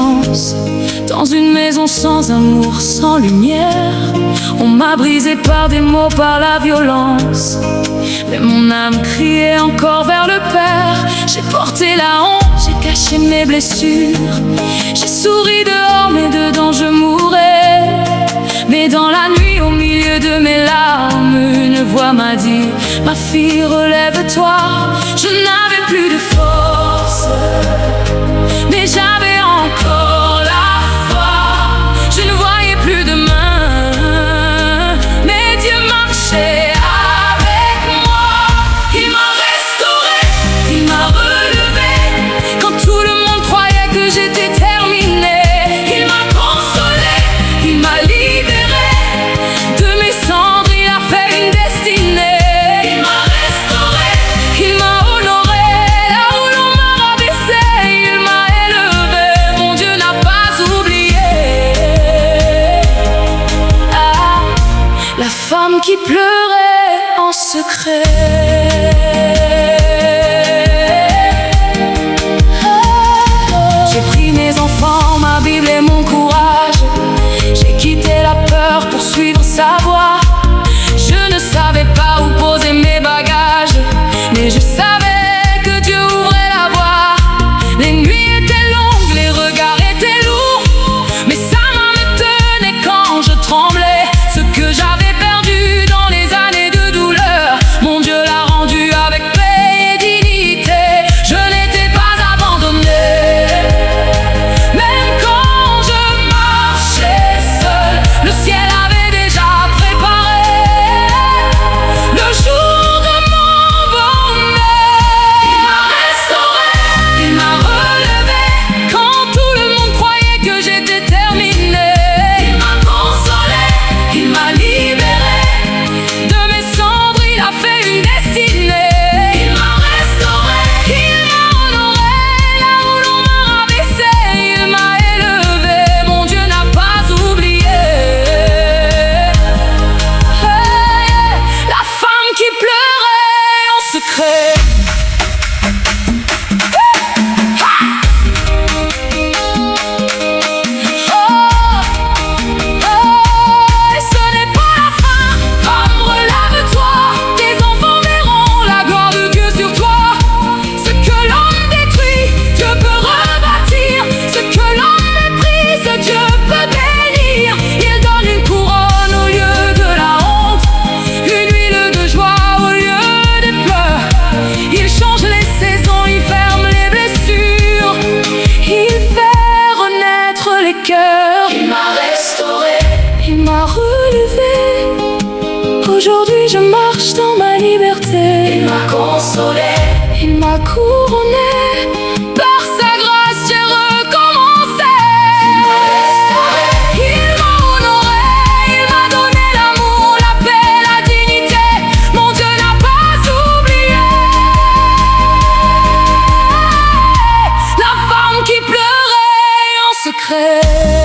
silence, dans une maison sans amour, sans lumière. On m'a brisé par des mots, par la violence, mais mon âme criait encore vers le Père. J'ai porté la honte, j'ai caché mes blessures, j'ai souri dehors, mais dedans je mourais. Mais dans la nuit, au milieu de mes larmes, une voix m'a dit: ma fille, relève-toi. Je n'avais plus de force, mais j'avais encore la foi. Je ne voyais plus demain, mais Dieu marchait avec moi. Il m'a restauré, il m'a relevé, quand tout le monde croyait que j'étais terminée. Il m'a consolé, il m'a libéré, de mes cendres il a fait une destinée. Il m'a restauré, il m'a honoré, là où l'on m'a rabaissé, il m'a élevé. Mon Dieu n'a pas oublié. Ah, la femme qui pleurait en secret. J'ai pris mes enfants, ma Bible et mon courage. J'ai quitté la peur pour suivre sa voie. Je ne savais pas où poser mes bagages, mais je savais que Dieu ouvrait la voie. Les nuits étaient longues, les regards étaient lourds, mais sa main me tenait quand je tremblais. Ce que j'avais perdu dans les années de douleur, mon Dieu l'a rendu avec paix et dignité. Je n'étais pas abandonnée, même quand je marchais seule, le ciel avait déjà préparé le jour de mon bonheur. Il m'a restauré, il m'a relevé, quand tout le monde croyait que j'étais terminée. Il m'a consolé, il m'a libéré, de mes cendres il a fait une destinée. Il m'a restauré, il m'a honoré, là où l'on m'a rabaissé, il m'a élevé. Mon Dieu n'a pas oublié. La femme qui pleurait en secret. Et ce n'est pas la fin. Femme, relève-toi, tes enfants verront la gloire de Dieu sur toi. Ce que l'homme détruit, Dieu peut rebâtir. Ce que l'homme méprise, Dieu peut bénir. Il donne une couronne au lieu de la honte, une huile de joie au lieu des pleurs. Il change les saisons, il ferme les blessures, il fait renaître les cœurs. Il m'a restauré, il m'a relevé, aujourd'hui je marche dans ma liberté. Il m'a consolé, il m'a couronné, par sa grâce j'ai recommencé. Il m'a honoré, il m'a donné l'amour, la paix, la dignité. Mon Dieu n'a pas oublié. La femme qui pleurait en secret.